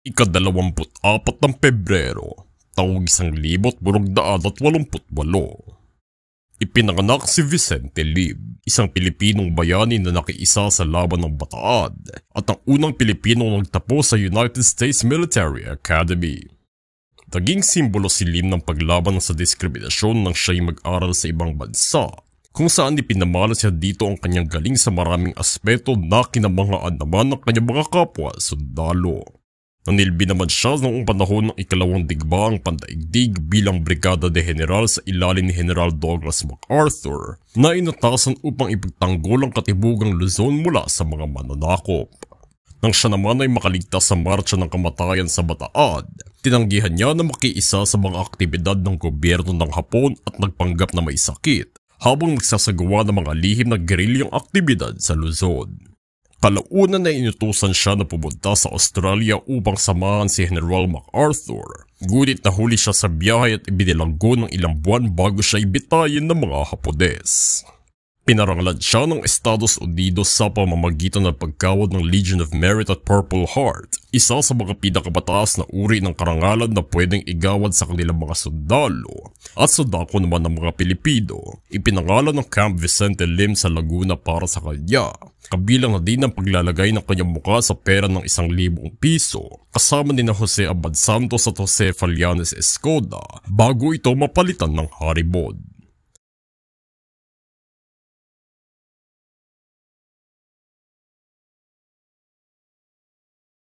Ika-24 ng Pebrero, taong 1888. Ipinanganak si Vicente Lib, isang Pilipinong bayani na nakiisa sa laban ng Bataad at ang unang Pilipinong nagtapos sa United States Military Academy. Naging simbolo si Lim ng paglaban sa diskriminasyon nang siya'y mag-aral sa ibang bansa, kung saan ipinamana siya dito ang kanyang galing sa maraming aspeto na kinamahaan naman ng kanyang mga kapwa sundalo. Nanilbi naman siya noong panahon ng ikalawang digmaang pandaigdig bilang Brigada de General sa ilalim ni General Douglas MacArthur na inatasan upang ipagtanggol ang katibugang Luzon mula sa mga mananakop. Nang siya naman ay makaligtas sa marcha ng kamatayan sa Bataad, tinanggihan niya na makiisa sa mga aktibidad ng gobyerno ng Hapon at nagpanggap na may sakit habang nagsasagawa ng mga lihim na gerilyang aktibidad sa Luzon. Kalaunan na inutusan siya na pumunta sa Australia upang samahan si General MacArthur, ngunit nahuli siya sa biyahe at ibinilanggo ng ilang buwan bago siya ibitayin ng mga Hapones. Pinarangalan siya ng Estados Unidos sa pamamagitan ng pagkawad ng Legion of Merit at Purple Heart, isa sa mga pinakamataas na uri ng karangalan na pwedeng igawad sa kanilang mga sundalo. At sa dako naman ng mga Pilipino, ipinangalan ng Camp Vicente Lim sa Laguna para sa kanya, kabilang na din ang paglalagay ng kanyang muka sa pera ng 1,000 piso, kasama ni na Jose Abad Santos at Jose Falianes Escoda bago ito mapalitan ng Haribon.